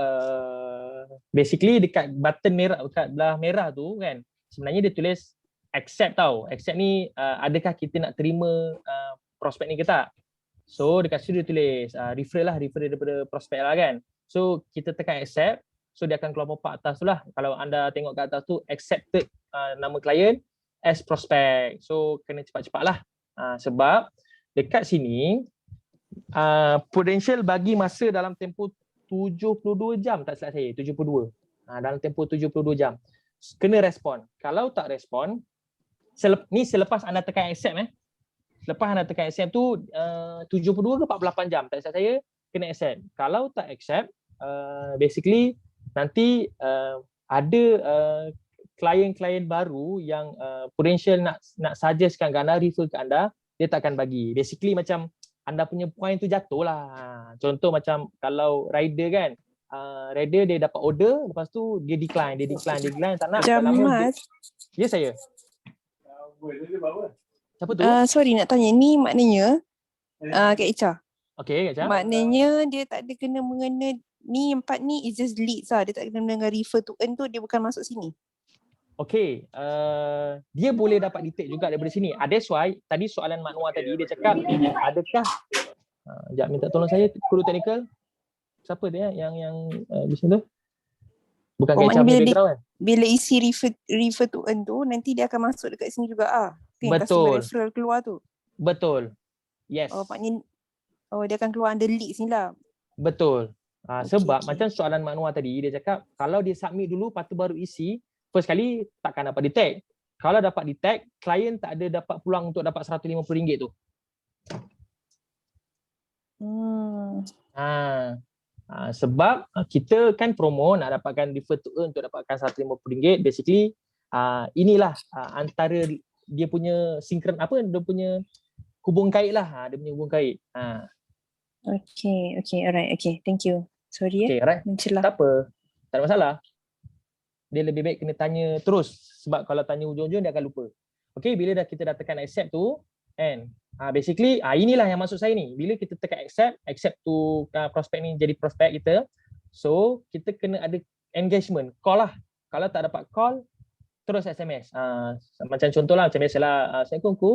basically dekat button merah, dekat belah merah tu kan, sebenarnya dia tulis accept tau. Accept ni adakah kita nak terima prospek ni ke tak. So dekat situ dia tulis refer daripada prospek lah kan. So kita tekan accept, so dia akan keluar pop-up atas tu lah. Kalau anda tengok kat atas tu accepted nama klien as prospect. So kena cepat-cepat lah sebab dekat sini potential bagi masa dalam tempoh 72 jam tak silap saya, 72. Dalam tempoh 72 jam. Kena respon. Kalau tak respon, ni selepas anda tekan accept Selepas anda tekan accept tu 72 ke 48 jam tak silap saya kena accept. Kalau tak accept, basically nanti ada klien-klien baru yang potential nak suggestkan ke anda, refer ke anda, dia tak akan bagi. Basically macam anda punya point tu jatuh lah. Contoh macam kalau rider kan, rider dia dapat order, lepas tu dia decline, tak nak. Jamal. Ya saya. Siapa tu? Sorry nak tanya, ni maknanya Kak Ica. Okey, Kak Ica. Maknanya dia tak ada kena mengena, ni yang part ni is just leads lah. Dia tak kena dengan refer to earn tu, dia bukan masuk sini. Okey, dia boleh dapat detect juga daripada sini. That's why tadi soalan Mak Noah tadi dia cakap adakah sekejap minta tolong saya kuru teknikal. Siapa dia yang di sini tu? Bukan Kak Ica punya background kan? Bila isi refer to earn tu, nanti dia akan masuk dekat sini juga Betul. Customer referral keluar tu. Betul. Yes. Maknanya dia akan keluar under leads ni lah. Betul. Sebab macam soalan Mak Noah tadi dia cakap kalau dia submit dulu lepas tu baru isi, first kali takkan dapat detect. Kalau dapat detect, klien tak ada dapat peluang untuk dapat RM150 tu. Sebab kita kan promo nak dapatkan refer to earn untuk dapatkan RM150. Basically inilah antara dia punya sinkron dia punya hubung kait lah. Dia punya hubung kait. Okay, alright. Okay, thank you. Sorry right. Mencelah. Tak apa. Tak ada masalah. Dia lebih baik kena tanya terus sebab kalau tanya ujung-ujung dia akan lupa. Okey, bila kita dah tekan accept tu, Kan? Basically inilah yang maksud saya ni. Bila kita tekan accept tu prospek ni jadi prospek kita. So kita kena ada engagement, call lah. Kalau tak dapat call, terus SMS. Macam contohlah macam biasalah, Assalamualaikum Ku.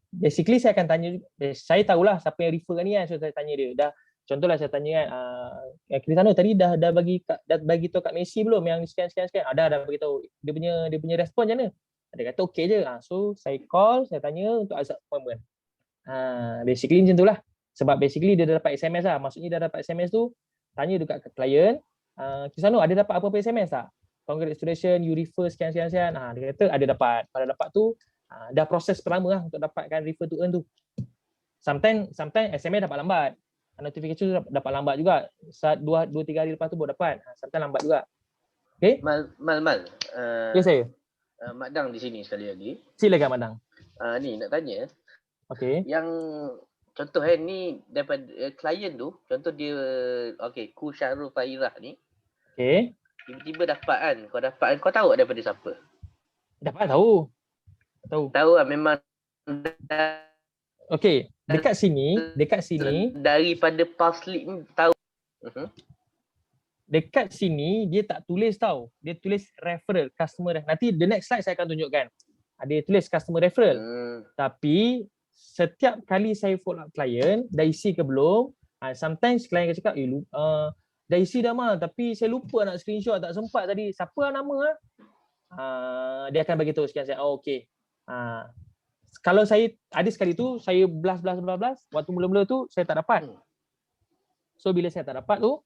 Basically saya akan tanya, saya tahulah siapa yang refer ni kan, so saya tanya dia. Dah contohlah saya tanya kan, Krisano tadi dah bagi tahu kat Messi belum yang sekian. Dah bagi tahu. Dia punya respon macam mana? Dia kata okey je. So saya call, saya tanya untuk accept appointment. Basically macam itulah. Sebab basically dia dah dapat SMS lah. Maksudnya dah dapat SMS tu, tanya dekat klien, Krisano ada dapat apa-apa SMS tak? Congratulations, you refer sekian. Dia kata ada dapat. Pada dapat tu, dah proses pertama lah untuk dapatkan refer to earn tu. Sometimes SMS dapat lambat. Notification dapat lambat juga. 2-3 hari lepas tu baru dapat. Sometimes lambat juga. Okay? Mal. Ya saya. Mak Dang di sini sekali lagi. Silakan Madang. Ni nak tanya. Okay. Yang contoh ni daripada klien tu, contoh dia Ku Syahrul Fairah ni. Okay. Tiba-tiba dapat kan. Kau tahu daripada siapa? Dapat tahu. Tahu lah memang Okay. Dekat sini daripada pulse lead ni tahu. Dekat sini dia tak tulis tau. Dia tulis referral, customer. Nanti the next slide saya akan tunjukkan. Dia tulis customer referral. Tapi setiap kali saya follow up klien, dah isi ke belum? Sometimes klien akan cakap, dah isi dah Mal, tapi saya lupa nak screenshot, tak sempat tadi. Siapa nama? Dia akan bagi tahu sekian. Okey. Kalau saya ada sekali tu saya blast waktu mula-mula tu saya tak dapat. So bila saya tak dapat tu,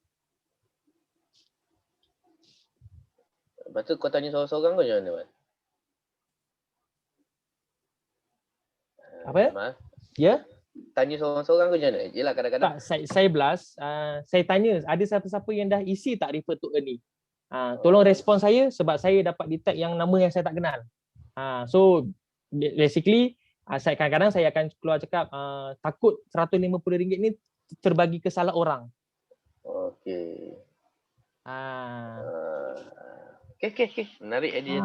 lepas tu kau tanya seorang-seorang kau macam mana, Mat? Apa? Ya? Tanya seorang-seorang kau macam mana? Yelah kadang-kadang. Tak, saya blast, saya tanya ada siapa-siapa yang dah isi tak refer to earn ni. Tolong respon saya sebab saya dapat detect yang nama yang saya tak kenal. So basically saya kadang-kadang saya akan keluar cakap takut RM150 ni terbagi ke salah orang. Okey. Okay. Menarik idea.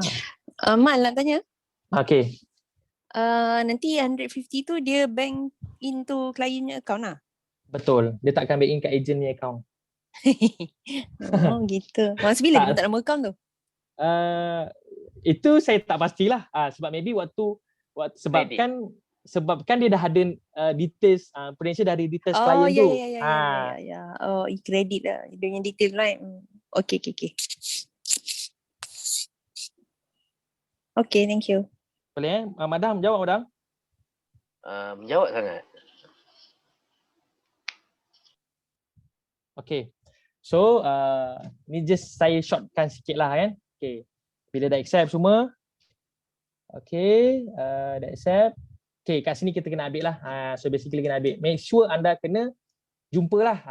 Mal nak tanya. Okey. Nanti 150 tu dia bank into clientnya account lah. Betul. Dia takkan back in kat agent ni account. Oh gitu. Masa bila dia minta nombor account tu? Itu saya tak pastilah. Sebab maybe sebabkan dia dah ada details, Prudential dah ada details klien tu. Ya. Oh, e-credit lah. Dia punya detail right. Okay. Okay, thank you. Boleh Madam jawab Madam? Menjawab sangat. Okay. So ni just saya shortkan sikit lah kan. Okay. Bila dah accept semua. Okay. Dah accept. Okay, kat sini kita kena ambil lah. So basically kena ambil. Make sure anda kena jumpalah.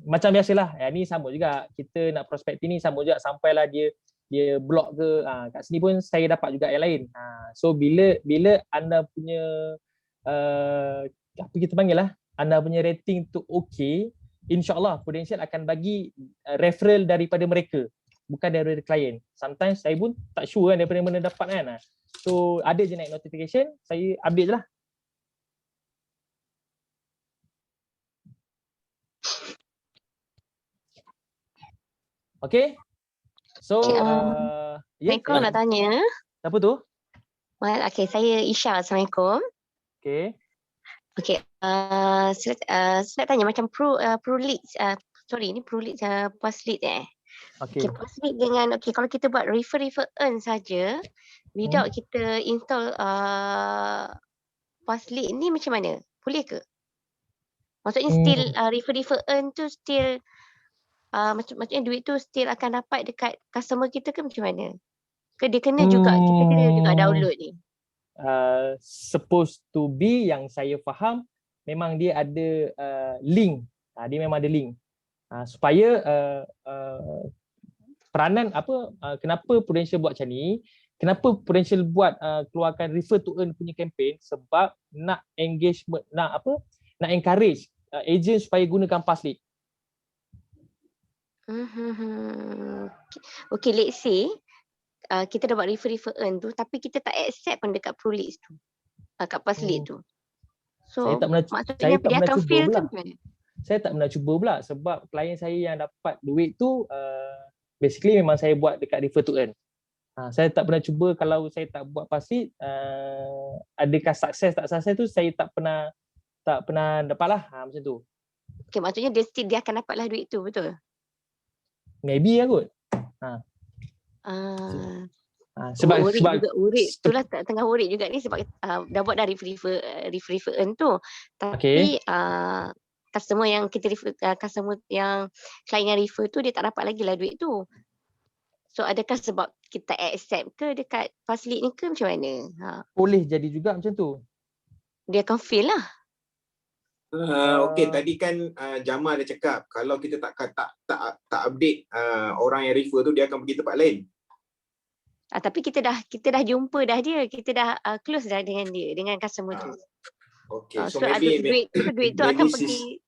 Macam biasalah. Ni sama juga. Kita nak prospect ni sama juga. Sampailah dia block ke. Kat sini pun saya dapat juga yang lain. So bila anda punya apa kita panggil lah. Anda punya rating tu okay. InsyaAllah Prudential akan bagi referral daripada mereka. Bukan daripada klien. Sometimes saya pun tak sure kan daripada mana dapat kan. So ada je naik notification, saya update je lah. Okay. So Assalamualaikum nak tanya. Siapa tu? Okay, saya Isha. Assalamualaikum. Okay. Okay, saya nak tanya macam pro lead, sorry ni pro lead post lead Okay. Post lead dengan kalau kita buat refer earn saja without kita install post lead ni macam mana? Boleh ke? Maksudnya still refer earn tu still maksudnya duit tu still akan dapat dekat customer kita ke macam mana? Ke dia kena juga kita kena juga download ni? Supposed to be yang saya faham memang dia ada link. Dia memang ada link. Supaya peranan kenapa Prudential buat macam ni? Kenapa Prudential buat keluarkan refer to earn punya campaign? Sebab nak engagement, nak encourage agent supaya gunakan pass lead. Okay, let's say kita dah buat refer earn tu tapi kita tak accept pun dekat ProLeads tu. Kat pass lead tu. Saya So tak pernah maksudnya saya tak dia pernah akan cuba fail ke pula. macam mana? Saya tak pernah cuba pula sebab klien saya yang dapat duit tu basically memang saya buat dekat refer to earn. Saya tak pernah cuba kalau saya tak buat pass lead, adakah sukses tak sukses tu saya tak pernah dapat lah macam tu. Okay, maksudnya dia akan dapat lah duit tu, betul? Maybe lah kot. Sebab urik itulah tengah urik juga ni sebab dah buat dah refer earn tu. Tapi customer yang kita refer, customer yang klien yang refer tu dia tak dapat lagi lah duit tu. So adakah sebab kita accept ke dekat pass lead ni ke macam mana? Boleh jadi juga macam tu. Dia akan fail lah. Okey, tadi kan Jamal dah cakap kalau kita tak update orang yang refer tu dia akan pergi tempat lain. Tapi kita dah jumpa dah dia, kita dah close dah dengan dia, dengan customer tu. Okey, so ada maybe duit tu akan pergi.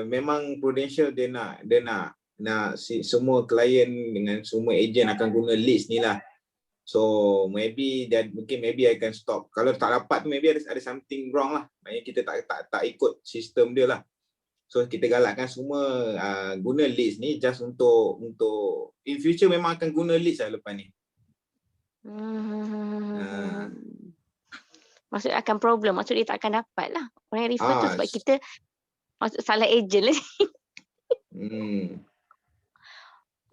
Memang Prudential dia nak semua klien dengan semua ejen akan guna list ni lah. So maybe I can stop. Kalau tak dapat tu maybe ada something wrong lah. Maksudnya kita tak ikut sistem dia lah. So kita galakkan semua guna list ni just untuk in future memang akan guna list lah lepas ni. Maksud akan problem, maksud dia tak akan dapat lah. Orang yang refer tu sebab kita maksud salah agent lah.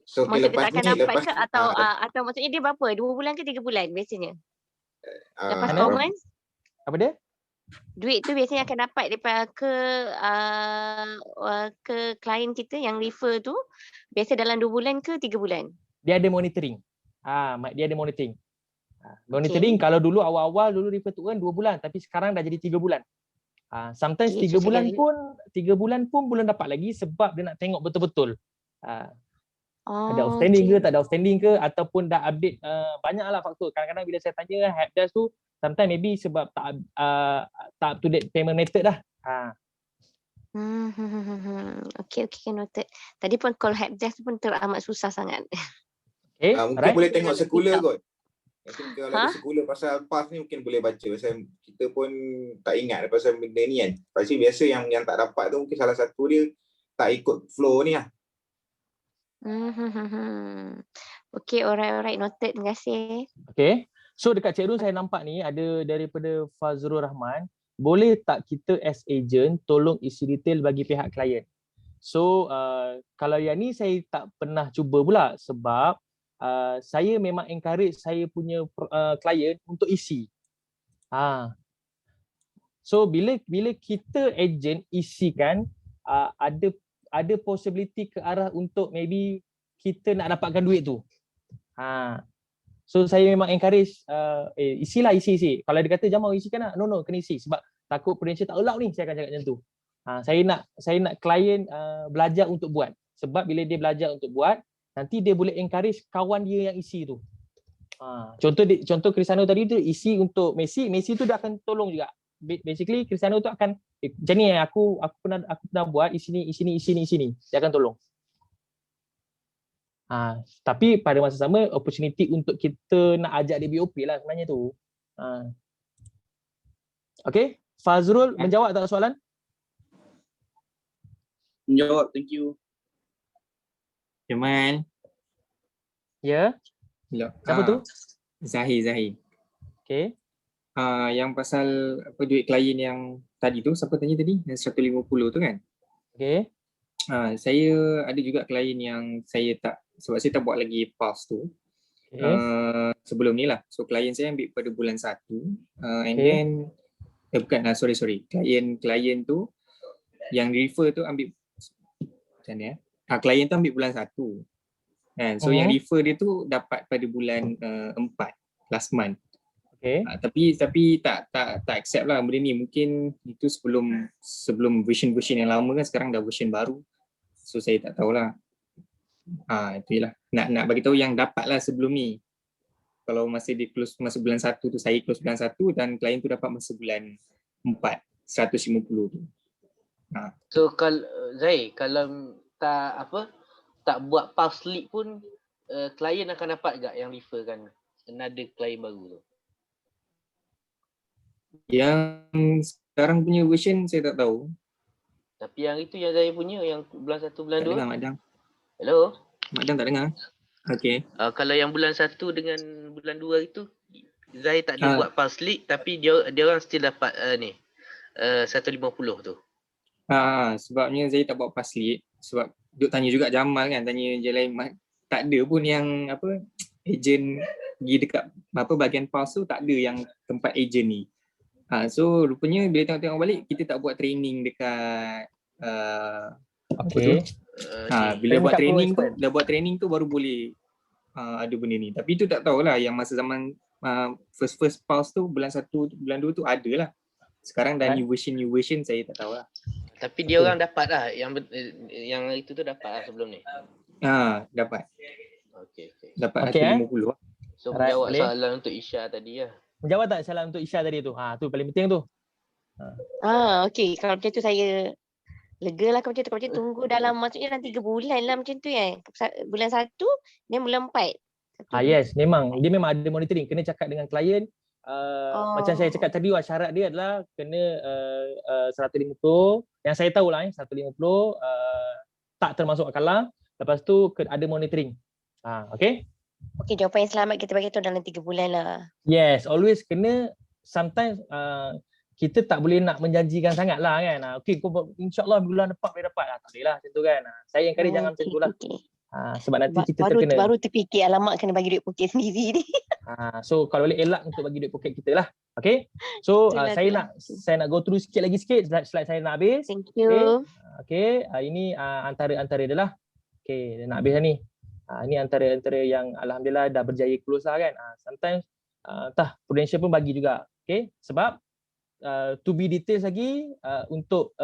So maksud dia tak akan dapat ke atau maksudnya dia berapa? 2 bulan ke 3 bulan biasanya? Lepas 4 months? Apa dia? Duit tu biasanya akan dapat daripada ke klien kita yang refer tu biasa dalam 2 bulan ke 3 bulan? Dia ada monitoring. Dia ada monitoring. Monitoring kalau dulu awal-awal dulu refer to earn 2 bulan tapi sekarang dah jadi 3 bulan. Sometimes 3 bulan pun belum dapat lagi sebab dia nak tengok betul-betul. Ada outstanding ke, tak ada outstanding ke ataupun dah update banyaklah faktor. Kadang-kadang bila saya tanya helpdesk tu sometimes maybe sebab tak up to date payment method dah. Okay, noted. Tadi pun call helpdesk pun teramat susah sangat. Okay, mungkin boleh tengok sekular kot. Kalau ada sekular pasal PAS ni mungkin boleh baca. Pasal kita pun tak ingat pasal benda ni kan. Pasal biasa yang tak dapat tu mungkin salah satu dia tak ikut flow ni lah. Okay, alright, noted. Terima kasih. Okay, so dekat chat room saya nampak ni ada daripada Fazrul Rahman. Boleh tak kita as agent tolong isi detail bagi pihak klien? So kalau yang ni saya tak pernah cuba pula sebab saya memang encourage saya punya klien untuk isi. So bila kita agent isikan ada possibility ke arah untuk maybe kita nak dapatkan duit tu. So saya memang encourage isilah isi. Kalau dia kata Jamal isikan lah. No, kena isi sebab takut Prudential tak allow ni, saya akan cakap macam tu. Saya nak klien belajar untuk buat. Sebab bila dia belajar untuk buat, nanti dia boleh encourage kawan dia yang isi tu. Contoh Cristiano tadi tu isi untuk Messi tu dia akan tolong juga. Basically Cristiano tu akan macam ni aku pernah buat isi ni. Dia akan tolong. Tapi pada masa sama opportunity untuk kita nak ajak dia BOP lah sebenarnya tu. Okay, Fazrul menjawab tak soalan? Menjawab, thank you. Jamal. Ya. Siapa tu? Zahir. Okay. Yang pasal duit klien yang tadi tu, siapa tanya tadi? Yang 150 tu kan? Okay. Saya ada juga klien yang saya tak, sebab saya tak buat lagi PAS tu. Sebelum ni lah. So klien saya ambil pada bulan 1 and then sorry. Klien tu yang refer tu ambil macam ni klien tu ambil bulan 1 kan. So yang refer dia tu dapat pada bulan 4 last month. Tapi tak accept lah benda ni. Mungkin itu sebelum version yang lama kan, sekarang dah version baru. So saya tak tahulah. Itulah. Nak bagi tahu yang dapat lah sebelum ni. Kalau masa dia close masa bulan 1 tu, saya close bulan 1 dan klien tu dapat masa bulan 4 150 tu. So kalau Zai, kalau tak buat pulse lead pun klien akan dapat tak yang referkan another klien baru tu? Yang sekarang punya version saya tak tahu. Tapi yang itu yang saya punya, yang bulan 1, bulan Tak 2. dengar Mak Dang. Hello? Mak Dang tak dengar. Okey. Kalau yang bulan 1 dengan bulan 2 itu, Zahir tak ada Ah. buat pulse lead, tapi dia orang still dapat 150 tu. Sebabnya saya tak buat pass lead sebab duk tanya juga Jamal kan, tanya je lain, tak ada pun yang apa ejen pergi dekat apa bahagian pulse tu, tak ada yang tempat ejen ni. So rupanya bila tengok-tengok balik kita tak buat training dekat apa tu. Okay. Bila Training buat kat Pro training tu, Expert. dah buat training tu baru boleh ada benda ni. Tapi tu tak tahulah yang masa zaman first pulse tu bulan 1 bulan 2 tu ada lah. Sekarang dah new version saya tak tahu lah. Tapi dia orang dapat lah yang itu tu dapat lah sebelum ni. Dapat. Okey. Dapat Okey, 150 lah. So Alright, menjawab boleh. soalan untuk Isha tadi lah. Menjawab tak salah untuk Isha tadi tu? Tu paling penting tu. Okey, kalau macam tu saya lega lah kalau macam tu. Kalau macam tu tunggu dalam maksudnya dalam 3 bulan lah macam tu kan. Bulan 1 dan bulan 4. Yes, memang dia memang ada monitoring. Kena cakap dengan klien. Macam saya cakap tadi, syarat dia adalah kena 150. Yang saya tahu lah 150 tak termasuk akalang. Lepas tu ada monitoring. Okay. Okey, jawapan yang selamat kita bagi tahu dalam 3 bulan lah. Yes, always kena. Sometimes kita tak boleh nak menjanjikan sangat lah kan. Okey, insyaAllah bulan depan boleh dapat. Tak boleh lah macam tu kan. Saya yang kali jangan macam tu lah. Sebab nanti kita terkena. Baru terfikir alamak kena bagi duit poket sendiri ni. So kalau boleh elak untuk bagi duit poket kita lah. Okay. So saya nak go through sikit slide saya nak habis. Thank you. Okay. Ini antara dia lah. Okay, dia nak habis dah ni. Ini antara yang alhamdulillah dah berjaya close lah kan. Sometimes Prudential pun bagi juga. Okay. Sebab to be details lagi untuk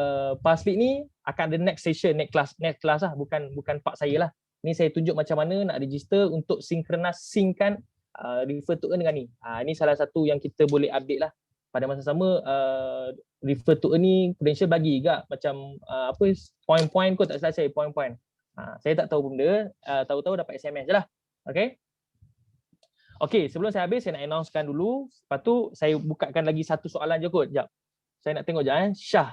pass lead ni akan ada next session, next class lah, bukan part saya lah. Ni saya tunjuk macam mana nak register untuk synckan refer to earn dengan ni. Ini salah satu yang kita boleh update lah. Pada masa sama refer to earn ni Prudential bagi juga macam point-point kot tak salah saya, point-point. Saya tak tahu benda, tahu-tahu dapat SMS je lah. Okay. Okay, sebelum saya habis saya nak announcekan dulu. Lepas tu saya bukakan lagi satu soalan je kot. Sekejap. Saya nak tengok sekejap Syah.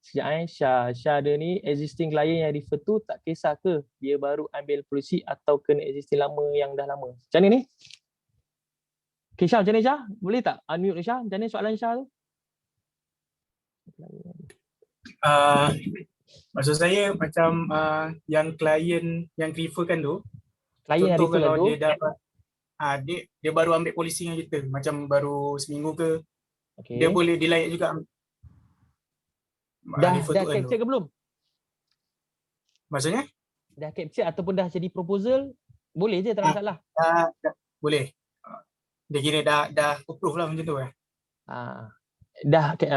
Sekejap Syah dia ni existing client yang refer tu tak kisah ke dia baru ambil polisi atau kena existing lama yang dah lama. Macam ni? Okay Syah, macam ni Syah? Boleh tak unmute Syah? Macam ni soalan Syah tu? Maksud saya macam yang klien yang referkan tu, klien yang referkan tu, dia dapat dia baru ambil polisi dengan kita, macam baru seminggu ke, dia boleh dilayak juga. Dah capture ke belum? Maksudnya? Dah capture ataupun dah jadi proposal, boleh je, tak ada masalah. Boleh. Dia kira dah approve lah macam tu kan?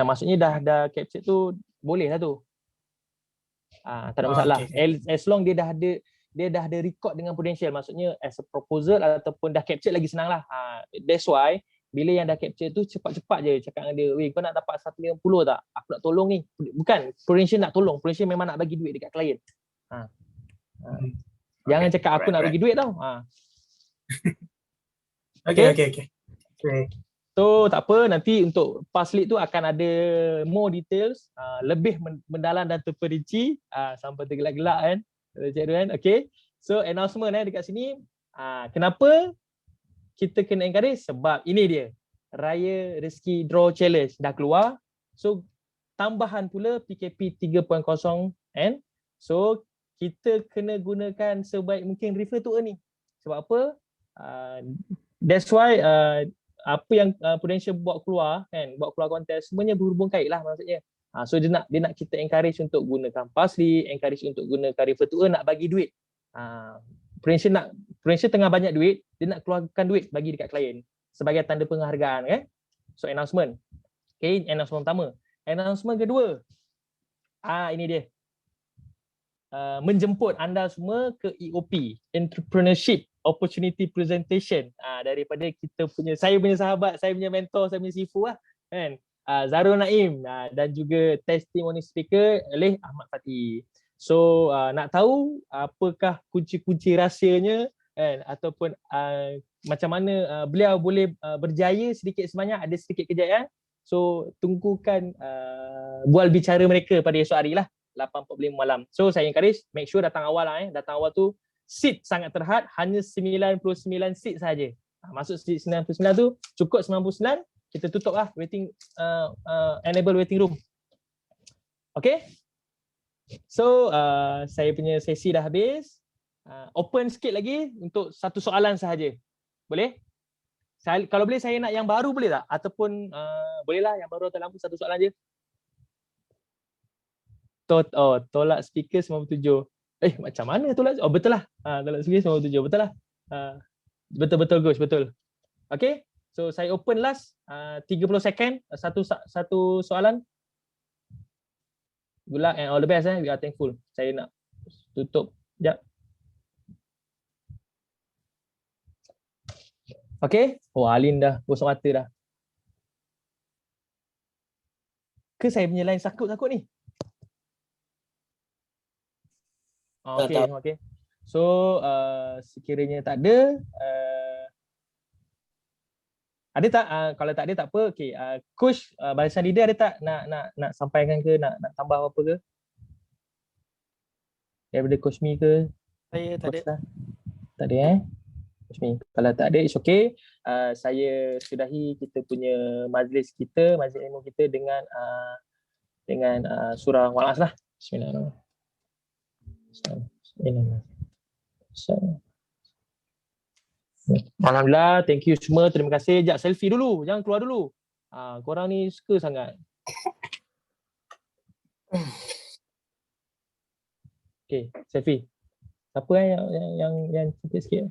Maksudnya dah capture tu, boleh lah tu. Tak ada masalah. Okay. As long dia dah ada record dengan Prudential, maksudnya as a proposal ataupun dah capture lagi senang lah. That's why bila yang dah capture tu cepat-cepat je cakap dengan dia, weh kau nak dapat 150 tak? Aku nak tolong ni. Bukan, Prudential nak tolong. Prudential memang nak bagi duit dekat klien. Jangan cakap aku nak bagi duit tau. Okay. So tak apa, nanti untuk pass lead tu akan ada more details, lebih mendalam dan terperinci, sampai tergelak-gelak kan. Okay. So announcement dekat sini, kenapa kita kena encourage? Sebab ini dia, Raya Rezeki Draw Challenge dah keluar. So tambahan pula PKP 3.0 kan. So kita kena gunakan sebaik mungkin refer to earn ni. Sebab apa? That's why apa yang Prudential buat keluar kontes, semuanya berhubung kait lah maksudnya. So dia nak kita encourage untuk gunakan pass lead, encourage untuk gunakan refer to earn, nak bagi duit. Prudential tengah banyak duit, dia nak keluarkan duit bagi dekat klien sebagai tanda penghargaan kan. So announcement. Okay, announcement pertama. Announcement kedua. Ini dia. Menjemput anda semua ke EOP, Entrepreneurship Opportunity Presentation, daripada saya punya sahabat, saya punya mentor, saya punya sifu lah kan, Zarul Naim, dan juga testimony speaker oleh Ahmad Fatih. So nak tahu apakah kunci-kunci rahsianya ataupun macam mana beliau boleh berjaya sedikit sebanyak, ada sedikit kejayaan. So tunggukan bual bicara mereka pada esok hari lah 8.45 malam. So saya encourage make sure datang awal lah. Datang awal tu seat sangat terhad, hanya 99 seat saja. Masuk seat 99 tu cukup 99, kita tutup lah waiting enable waiting room. Okay. So saya punya sesi dah habis. Open sikit lagi untuk satu soalan sahaja. Boleh? Kalau boleh saya nak yang baru boleh tak? Ataupun bolehlah yang baru atau lampu satu soalan je. Tolak speaker 97. Macam mana tolak? Oh betul lah. Tolak speaker 97. Betul lah. Betul Gus, betul. Okay. So saya open last 30 second satu soalan. Good luck and all the best. We are thankful. Saya nak tutup. Sekejap. Okay. Oh Alin dah gosok mata dah. Ke saya punya line sakut-sakut ni? Okay. So sekiranya tak ada, ada tak? Kalau tak ada tak apa. Okay. Coach Barisan Leader ada tak nak sampaikan ke, nak tambah apa ke? Daripada Coach Mi ke? Saya tak ada. Tak ada Coach Mi. Kalau tak ada, it's okay. Saya sudahi kita punya majlis ilmu kita dengan surah Wal-As lah. Bismillahirrahmanirrahim. Alhamdulillah, thank you semua, terima kasih. Sekejap selfie dulu, jangan keluar dulu. Korang ni suka sangat. Okay, selfie. Siapa yang cantik sikit?